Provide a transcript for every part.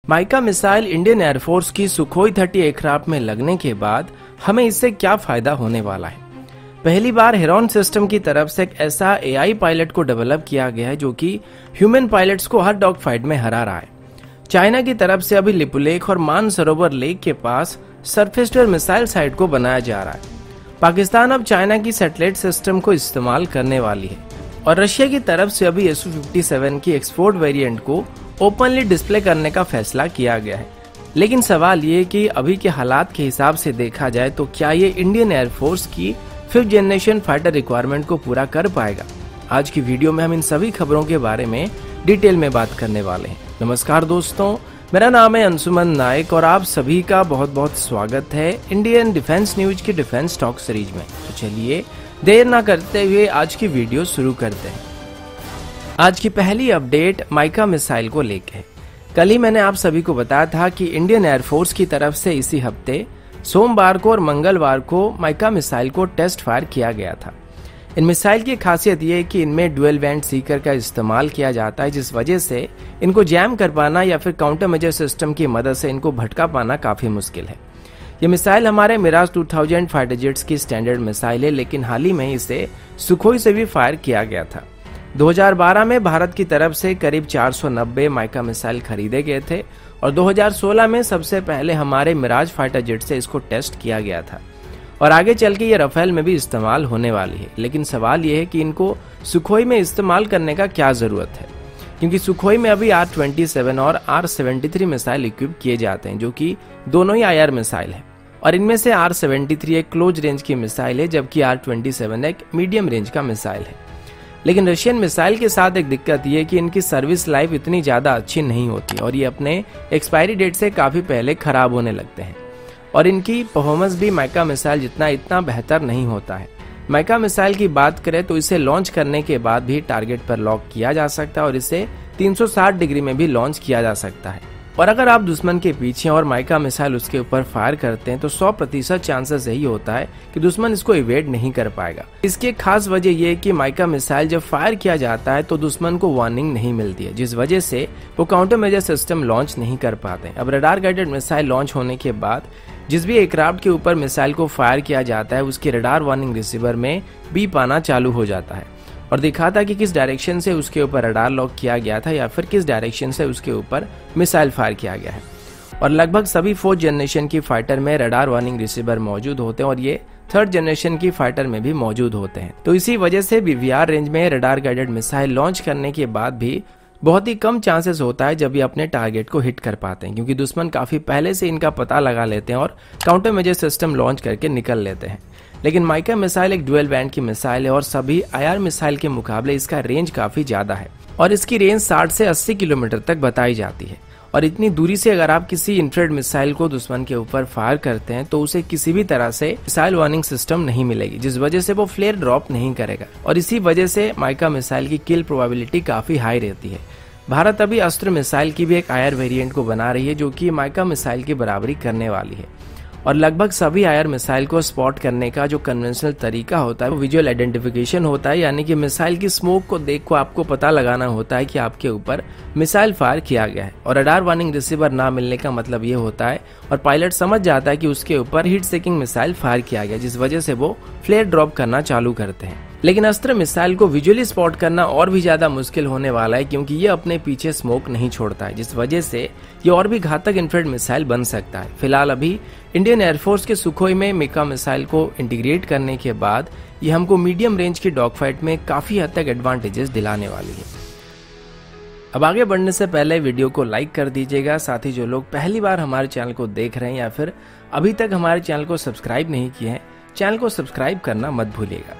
Mica missile Indian air force की Sukhoi 30 aircraft में लगने के बाद हमें इससे क्या फायदा होने वाला है। पहली बार हेरॉन सिस्टम की तरफ से एक ऐसा एआई पायलट को डेवलप किया गया है जो कि ह्यूमन पायलट्स को हर डॉग फाइट में हरा रहा है। चाइना की तरफ से अभी लिपुलेख और मानसरोवर लेक के पास surface to air missile site को बनाया जा रहा है। पाकिस्तान अब चाइना की सैटेलाइट सिस्टम को इस्तेमाल करने वाली है और रशिया की तरफ से अभी Su-57 की एक्सपोर्ट वेरिएंट को ओपनली डिस्प्ले करने का फैसला किया गया है। लेकिन सवाल ये कि अभी के हालात के हिसाब से देखा जाए तो क्या ये इंडियन एयरफोर्स की 5th जनरेशन फाइटर रिक्वायरमेंट को पूरा कर पाएगा। आज की वीडियो में हम इन सभी खबरों के बारे में डिटेल में बात करने वाले हैं। नमस्कार दोस्तों, मेरा नाम है अंशुमन नायक और आप सभी का बहुत बहुत स्वागत है इंडियन डिफेंस न्यूज की डिफेंस टॉक सीरीज में। तो चलिए देर ना करते हुए आज की वीडियो शुरू करते हैं। आज की पहली अपडेट माइका मिसाइल को लेकर है। कल ही मैंने आप सभी को बताया था कि इंडियन एयरफोर्स की तरफ से इसी हफ्ते सोमवार को और मंगलवार को माइका मिसाइल को टेस्ट फायर किया गया था। इन मिसाइल की खासियत ये है कि इनमें डुअल बैंड सीकर का इस्तेमाल किया जाता है, जिस वजह से इनको जैम कर पाना या फिर काउंटर मेजर सिस्टम की मदद से इनको भटका पाना काफी मुश्किल है। ये मिसाइल हमारे मिराज 2000 फाइटर जेट्स की स्टैंडर्ड मिसाइल है, लेकिन हाल ही में इसे सुखोई से भी फायर किया गया था। 2012 में भारत की तरफ से करीब 490 माइका मिसाइल खरीदे गए थे और 2016 में सबसे पहले हमारे मिराज फाइटर जेट से इसको टेस्ट किया गया था और आगे चल के ये राफेल में भी इस्तेमाल होने वाली है। लेकिन सवाल ये है कि इनको सुखोई में इस्तेमाल करने का क्या जरूरत है, क्योंकि सुखोई में अभी R-27 और R-73 मिसाइल इक्विप किए जाते हैं, जो कि दोनों ही IR मिसाइल है और इनमें से R-73 एक क्लोज रेंज की मिसाइल है जबकि R-27 एक मीडियम रेंज का मिसाइल है। लेकिन रशियन मिसाइल के साथ एक दिक्कत ये है कि इनकी सर्विस लाइफ इतनी ज्यादा अच्छी नहीं होती और ये अपने एक्सपायरी डेट से काफी पहले खराब होने लगते हैं और इनकी परफॉर्मेंस भी माइका मिसाइल जितना इतना बेहतर नहीं होता है। माइका मिसाइल की बात करें तो इसे लॉन्च करने के बाद भी टारगेट पर लॉक किया जा सकता है और इसे 360 डिग्री में भी लॉन्च किया जा सकता है। और अगर आप दुश्मन के पीछे और माइका मिसाइल उसके ऊपर फायर करते हैं तो 100% चांसेस यही होता है कि दुश्मन इसको इवेड नहीं कर पाएगा। इसकी खास वजह यह है कि माइका मिसाइल जब फायर किया जाता है तो दुश्मन को वार्निंग नहीं मिलती है, जिस वजह से वो काउंटर मेजर सिस्टम लॉन्च नहीं कर पाते। अब रडार गाइडेड मिसाइल लॉन्च होने के बाद जिस भी एयरक्राफ्ट के ऊपर मिसाइल को फायर किया जाता है उसके रडार वार्निंग रिसीवर में बीप आना चालू हो जाता है और दिखाता कि किस डायरेक्शन से उसके ऊपर रडार लॉक किया गया था या फिर किस डायरेक्शन से उसके ऊपर मिसाइल फायर किया गया है। और लगभग सभी 4th जनरेशन की फाइटर में रडार वार्निंग रिसीवर मौजूद होते हैं और ये 3rd जनरेशन की फाइटर में भी मौजूद होते हैं। तो इसी वजह से BVR रेंज में रडार गाइडेड मिसाइल लॉन्च करने के बाद भी बहुत ही कम चांसेस होता है जब ये अपने टारगेट को हिट कर पाते हैं, क्योंकि दुश्मन काफी पहले से इनका पता लगा लेते हैं और काउंटर मेजर सिस्टम लॉन्च करके निकल लेते हैं। लेकिन माइका मिसाइल एक डुअल बैंड की मिसाइल है और सभी IR मिसाइल के मुकाबले इसका रेंज काफी ज्यादा है और इसकी रेंज 60 से 80 किलोमीटर तक बताई जाती है। और इतनी दूरी से अगर आप किसी इंफ्रारेड मिसाइल को दुश्मन के ऊपर फायर करते हैं तो उसे किसी भी तरह से मिसाइल वार्निंग सिस्टम नहीं मिलेगी, जिस वजह से वो फ्लेयर ड्रॉप नहीं करेगा और इसी वजह से माइका मिसाइल की किल प्रोबेबिलिटी काफी हाई रहती है। भारत अभी अस्त्र मिसाइल की भी एक IR वेरिएंट को बना रही है जो कि माइका मिसाइल की बराबरी करने वाली है और लगभग सभी IR मिसाइल को स्पॉट करने का जो कन्वेंशनल तरीका होता है वो विजुअल आइडेंटिफिकेशन होता है, यानी कि मिसाइल की स्मोक को देख को आपको पता लगाना होता है कि आपके ऊपर मिसाइल फायर किया गया है। और रडार वार्निंग रिसीवर ना मिलने का मतलब ये होता है और पायलट समझ जाता है कि उसके ऊपर हीट सीकिंग मिसाइल फायर किया गया, जिस वजह से वो फ्लेयर ड्रॉप करना चालू करते हैं। लेकिन अस्त्र मिसाइल को विजुअली स्पॉट करना और भी ज्यादा मुश्किल होने वाला है, क्योंकि ये अपने पीछे स्मोक नहीं छोड़ता है, जिस वजह से ये और भी घातक इंफ्रारेड मिसाइल बन सकता है। फिलहाल अभी इंडियन एयरफोर्स के सुखोई में माइका मिसाइल को इंटीग्रेट करने के बाद ये हमको मीडियम रेंज की डॉग फाइट में काफी हद तक एडवांटेजेस दिलाने वाली है। अब आगे बढ़ने से पहले वीडियो को लाइक कर दीजिएगा, साथ ही जो लोग पहली बार हमारे चैनल को देख रहे हैं या फिर अभी तक हमारे चैनल को सब्सक्राइब नहीं किए हैं, चैनल को सब्सक्राइब करना मत भूलिएगा।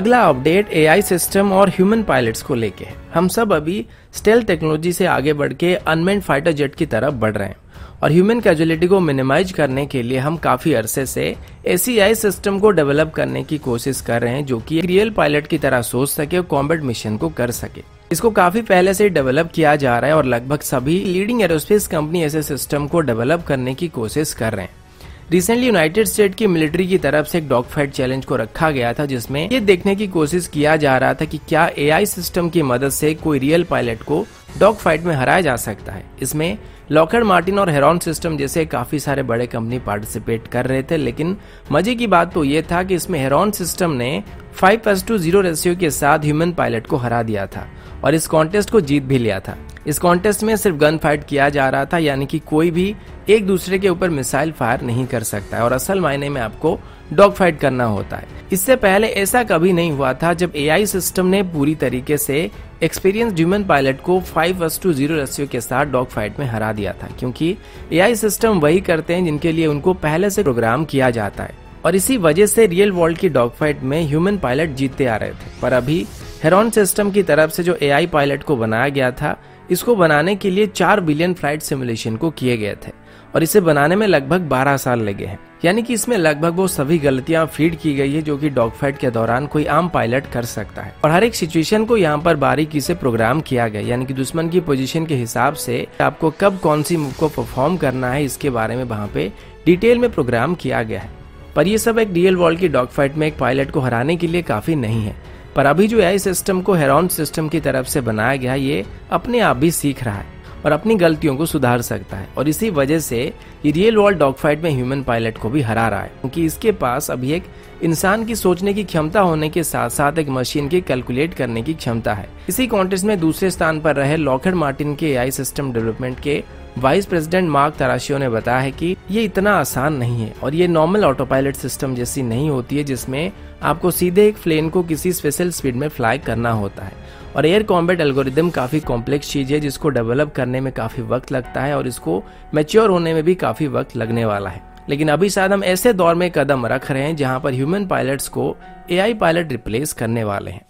अगला अपडेट AI सिस्टम और ह्यूमन पायलट्स को लेके है। हम सब अभी स्टेल्थ टेक्नोलॉजी से आगे बढ़ के अनमैन्ड फाइटर जेट की तरफ बढ़ रहे हैं और ह्यूमन कैजुअलिटी को मिनिमाइज करने के लिए हम काफी अरसे से ऐसी AI सिस्टम को डेवलप करने की कोशिश कर रहे हैं जो कि एक रियल पायलट की तरह सोच सके और कॉम्बैट मिशन को कर सके। इसको काफी पहले से डेवलप किया जा रहा है और लगभग सभी लीडिंग एरोस्पेस कंपनी ऐसे सिस्टम को डेवलप करने की कोशिश कर रहे हैं। रिसेंटली यूनाइटेड स्टेट की मिलिट्री की तरफ से एक डॉग फाइट चैलेंज को रखा गया था, जिसमें ये देखने की कोशिश किया जा रहा था कि क्या एआई सिस्टम की मदद से कोई रियल पायलट को डॉग फाइट में हराया जा सकता है। इसमें लॉकहीड मार्टिन और हेरॉन सिस्टम जैसे काफी सारे बड़े कंपनी पार्टिसिपेट कर रहे थे, लेकिन मजे की बात तो ये था कि इसमें हेरॉन सिस्टम ने 5:0 रेशियो के साथ ह्यूमन पायलट को हरा दिया था और इस कॉन्टेस्ट को जीत भी लिया था। इस कॉन्टेस्ट में सिर्फ गन फाइट किया जा रहा था, यानी कि कोई भी एक दूसरे के ऊपर मिसाइल फायर नहीं कर सकता है और असल मायने में आपको डॉग फाइट करना होता है। इससे पहले ऐसा कभी नहीं हुआ था जब एआई सिस्टम ने पूरी तरीके से एक्सपीरियंस्ड ह्यूमन पायलट को 5:0 रेशियो के साथ डॉग फाइट में हरा दिया था, क्योंकि एआई सिस्टम वही करते हैं जिनके लिए उनको पहले से प्रोग्राम किया जाता है और इसी वजह से रियल वर्ल्ड की डॉग फाइट में ह्यूमन पायलट जीतते आ रहे थे। पर अभी हेरॉन सिस्टम की तरफ से जो एआई पायलट को बनाया गया था, इसको बनाने के लिए 4 बिलियन फ्लाइट सिमुलेशन को किए गए थे और इसे बनाने में लगभग 12 साल लगे हैं। यानी कि इसमें लगभग वो सभी गलतियां फीड की गई है जो कि डॉग फाइट के दौरान कोई आम पायलट कर सकता है और हर एक सिचुएशन को यहाँ पर बारीकी से प्रोग्राम किया गया, यानी कि दुश्मन की पोजीशन के हिसाब से आपको कब कौन सी मूव को परफॉर्म करना है इसके बारे में वहाँ पे डिटेल में प्रोग्राम किया गया है। पर ये सब एक रियल वर्ल्ड की डॉग फाइट में एक पायलट को हराने के लिए काफी नहीं है। पर अभी जो एआई सिस्टम को हेरॉन सिस्टम की तरफ से बनाया गया, ये अपने आप भी सीख रहा है और अपनी गलतियों को सुधार सकता है और इसी वजह से ये रियल वर्ल्ड डॉग फाइट में ह्यूमन पायलट को भी हरा रहा है, क्योंकि इसके पास अभी एक इंसान की सोचने की क्षमता होने के साथ साथ एक मशीन की कैलकुलेट करने की क्षमता है। इसी कॉन्टेस्ट में दूसरे स्थान पर रहे लॉकहीड मार्टिन के एआई सिस्टम डेवलपमेंट के वाइस प्रेसिडेंट मार्क तराशियो ने बताया है कि ये इतना आसान नहीं है और ये नॉर्मल ऑटो पायलट सिस्टम जैसी नहीं होती है, जिसमें आपको सीधे एक प्लेन को किसी स्पेशल स्पीड में फ्लाई करना होता है और एयर कॉम्बैट एल्गोरिदम काफी कॉम्प्लेक्स चीज है जिसको डेवलप करने में काफी वक्त लगता है और इसको मैच्योर होने में भी काफी वक्त लगने वाला है। लेकिन अभी शायद हम ऐसे दौर में कदम रख रहे हैं जहां पर ह्यूमन पायलट्स को एआई पायलट रिप्लेस करने वाले हैं।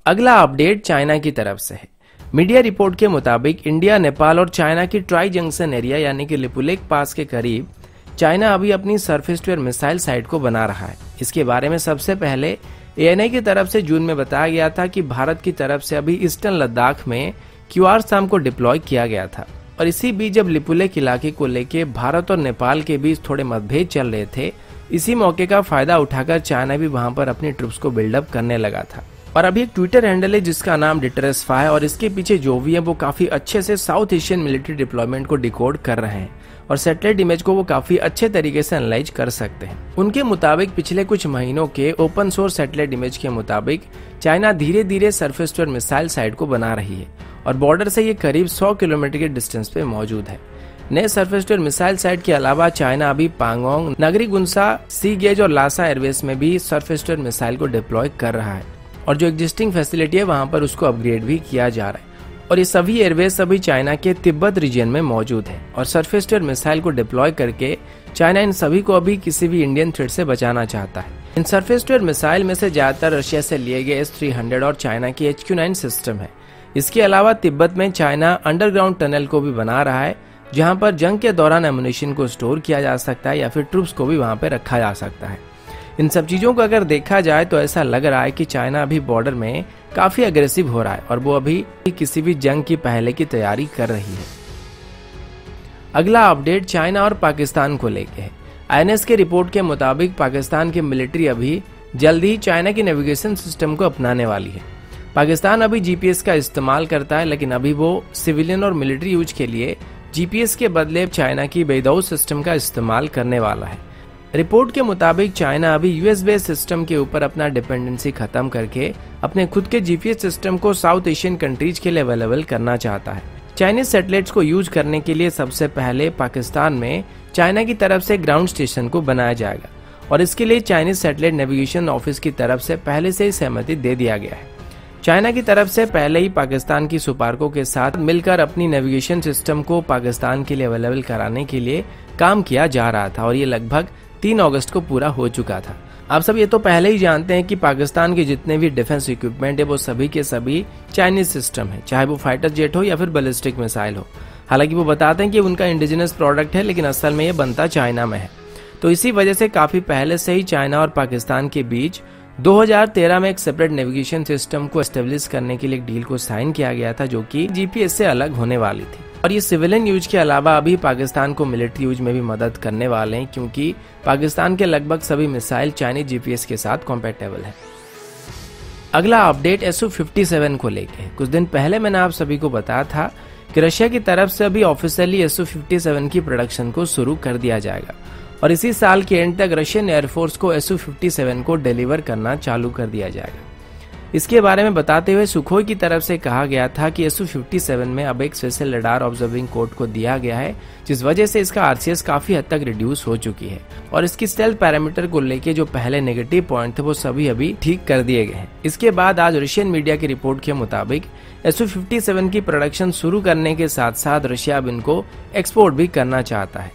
अगला अपडेट चाइना की तरफ से है। मीडिया रिपोर्ट के मुताबिक इंडिया, नेपाल और चाइना की ट्राई जंक्शन एरिया यानी कि लिपुलेख पास के करीब चाइना अभी अपनी surface to air missile site को बना रहा है। इसके बारे में सबसे पहले एएनआई की तरफ से जून में बताया गया था कि भारत की तरफ से अभी ईस्टर्न लद्दाख में QRSAM को डिप्लॉय किया गया था और इसी बीच जब लिपुलेख इलाके को लेके भारत और नेपाल के बीच थोड़े मतभेद चल रहे थे, इसी मौके का फायदा उठाकर चाइना भी वहां पर अपनी ट्रूप्स को बिल्डअप करने लगा था। और अभी एक ट्विटर हैंडल है जिसका नाम डिटरेसफाई है और इसके पीछे जो भी है वो काफी अच्छे से साउथ एशियन मिलिट्री डिप्लॉयमेंट को डिकोड कर रहे हैं और सैटेलाइट इमेज को वो काफी अच्छे तरीके से एनालाइज कर सकते हैं। उनके मुताबिक पिछले कुछ महीनों के ओपन सोर्स सैटेलाइट इमेज के मुताबिक चाइना धीरे धीरे surface to air missile site को बना रही है और बॉर्डर से ये करीब 100 किलोमीटर के डिस्टेंस पे मौजूद है। नए surface to air missile site के अलावा चाइना अभी पांगोंग, नगरी गुनसा, सी गेज और लासा एयरवेस में भी सरफेस टू एयर मिसाइल को डिप्लॉय कर रहा है और जो एग्जिस्टिंग फैसिलिटी है वहां पर उसको अपग्रेड भी किया जा रहा है और ये सभी एयरवेस अभी चाइना के तिब्बत रीजन में मौजूद है और सरफेस टू एयर मिसाइल को डिप्लॉय करके चाइना इन सभी को अभी किसी भी इंडियन थ्रेट से बचाना चाहता है। इन सरफेस टू एयर मिसाइल में से ज्यादातर रशिया से लिए गए S-300 और चाइना की HQ-9 सिस्टम है। इसके अलावा तिब्बत में चाइना अंडरग्राउंड टनल को भी बना रहा है जहां पर जंग के दौरान एमुनिशन को स्टोर किया जा सकता है या फिर ट्रूप्स को भी वहां पर रखा जा सकता है। इन सब चीजों को अगर देखा जाए तो ऐसा लग रहा है कि चाइना अभी बॉर्डर में काफी अग्रेसिव हो रहा है और वो अभी किसी भी जंग की पहले की तैयारी कर रही है। अगला अपडेट चाइना और पाकिस्तान को लेके है। INS के रिपोर्ट के मुताबिक पाकिस्तान की मिलिट्री अभी जल्द ही चाइना की नेविगेशन सिस्टम को अपनाने वाली है। पाकिस्तान अभी GPS का इस्तेमाल करता है, लेकिन अभी वो सिविलियन और मिलिट्री यूज के लिए GPS के बदले चाइना की बेइदऊ सिस्टम का इस्तेमाल करने वाला है। रिपोर्ट के मुताबिक चाइना अभी US बेस्ड सिस्टम के ऊपर अपना डिपेंडेंसी खत्म करके अपने खुद के GPS सिस्टम को साउथ एशियन कंट्रीज के लिए अवेलेबल करना चाहता है। चाइनीज सैटेलाइट्स को यूज करने के लिए सबसे पहले पाकिस्तान में चाइना की तरफ से ग्राउंड स्टेशन को बनाया जाएगा और इसके लिए चाइनीज सैटेलाइट नेविगेशन ऑफिस की तरफ से पहले से ही सहमति दे दिया गया है। चाइना की तरफ से पहले ही पाकिस्तान की सुपार्को के साथ मिलकर अपनी नेविगेशन सिस्टम को पाकिस्तान के लिए अवेलेबल कराने के लिए काम किया जा रहा था और ये लगभग 3 अगस्त को पूरा हो चुका था। आप सब ये तो पहले ही जानते हैं कि पाकिस्तान के जितने भी डिफेंस इक्विपमेंट है वो सभी के सभी चाइनीज सिस्टम है, चाहे वो फाइटर जेट हो या फिर बैलिस्टिक मिसाइल हो। हालांकि वो बताते हैं कि उनका इंडिजिनस प्रोडक्ट है, लेकिन असल में ये बनता चाइना में है। तो इसी वजह से काफी पहले से ही चाइना और पाकिस्तान के बीच 2013 में एक सेपरेट नेविगेशन सिस्टम को एस्टेब्लिश करने के लिए एक डील को साइन किया गया था जो कि जीपीएस से अलग होने वाली थी, और ये सिविलियन यूज के अलावा अभी पाकिस्तान को मिलिट्री यूज में भी मदद करने वाले हैं, क्योंकि पाकिस्तान के लगभग सभी मिसाइल चाइनीज जीपीएस के साथ कॉम्पैटिबल है। अगला अपडेट SU-57 को लेके। कुछ दिन पहले मैंने आप सभी को बताया था कि रशिया की तरफ से अभी ऑफिशियली SU-57 की प्रोडक्शन को शुरू कर दिया जाएगा, और इसी साल के एंड तक रशियन एयरफोर्स को SU-57 को डिलीवर करना चालू कर दिया जाएगा। इसके बारे में बताते हुए सुखोई की तरफ से कहा गया था कि SU-57 में अब एक स्पेशल रडार ऑब्जर्विंग कोड को दिया गया है, जिस वजह से इसका RCS काफी हद तक रिड्यूस हो चुकी है, और इसकी स्टेल्थ पैरामीटर को लेके जो पहले नेगेटिव पॉइंट थे वो सभी अभी ठीक कर दिए गए हैं। इसके बाद आज रशियन मीडिया की रिपोर्ट के मुताबिक SU-57 की प्रोडक्शन शुरू करने के साथ साथ रशिया अब इनको एक्सपोर्ट भी करना चाहता है,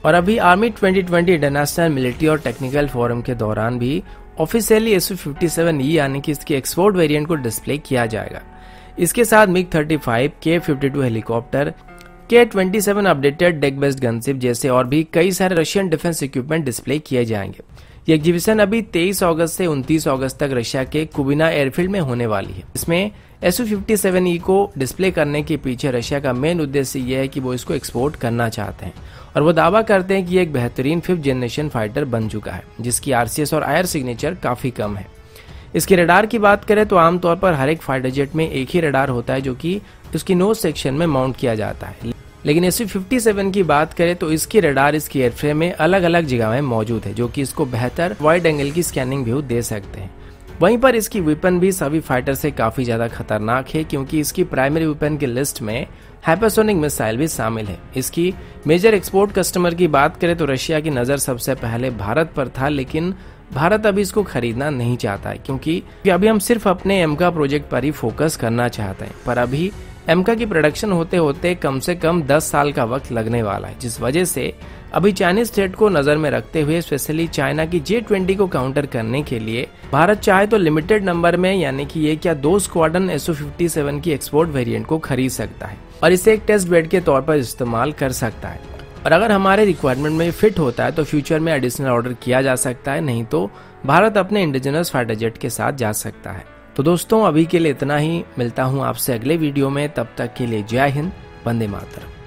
और अभी आर्मी 2020 इंटरनेशनल मिलिट्री और टेक्निकल फोरम के दौरान भी ऑफिशियली SU-57E यानी कि इसके एक्सपोर्ट वेरिएंट को डिस्प्ले किया जाएगा। इसके साथ MiG-35, K-52 helicopter, K-27 updated deck based gunship जैसे और भी कई सारे रशियन डिफेंस इक्विपमेंट डिस्प्ले किए जाएंगे। ये एग्जीबिशन अभी 23 अगस्त से 29 अगस्त तक रशिया के कुबिना एयरफील्ड में होने वाली है। इसमें SU-57E को डिस्प्ले करने के पीछे रशिया का मेन उद्देश्य यह है कि वो इसको एक्सपोर्ट करना चाहते हैं, और वो दावा करते हैं कि ये एक बेहतरीन 5th जनरेशन फाइटर बन चुका है, जिसकी RCS और आयर सिग्नेचर काफी कम है। इसके रडार की बात करें तो आमतौर पर हर एक फाइटर जेट में एक ही रडार होता है जो कि उसकी नोज सेक्शन में माउंट किया जाता है, लेकिन SU-57 की बात करें तो इसकी रडार इसकी एयरफ्रेम में अलग अलग जगह में मौजूद है, जो कि इसको बेहतर वाइड एंगल की स्कैनिंग व्यू दे सकते हैं। वहीं पर इसकी वेपन भी सभी फाइटर से काफी ज्यादा खतरनाक है, क्योंकि इसकी प्राइमरी वेपन की लिस्ट में हाइपरसोनिक मिसाइल भी शामिल है। इसकी मेजर एक्सपोर्ट कस्टमर की बात करें तो रशिया की नजर सबसे पहले भारत पर था, लेकिन भारत अभी इसको खरीदना नहीं चाहता है, क्योंकि अभी हम सिर्फ अपने एमका प्रोजेक्ट पर ही फोकस करना चाहते हैं। पर अभी एमका की प्रोडक्शन होते होते कम से कम 10 साल का वक्त लगने वाला है, जिस वजह से अभी चाइनीज थ्रेट को नजर में रखते हुए स्पेशली चाइना की J-20 को काउंटर करने के लिए भारत चाहे तो लिमिटेड नंबर में यानी कि ये क्या 2 स्क्वाड्रन SU-57 की एक्सपोर्ट वेरिएंट को खरीद सकता है, और इसे एक टेस्ट बेड के तौर पर इस्तेमाल कर सकता है, और अगर हमारे रिक्वायरमेंट में फिट होता है तो फ्यूचर में एडिशनल ऑर्डर किया जा सकता है, नहीं तो भारत अपने इंडिजिनस फाइटर जेट के साथ जा सकता है। तो दोस्तों अभी के लिए इतना ही, मिलता हूँ आपसे अगले वीडियो में, तब तक के लिए जय हिंद, वंदे मातरम।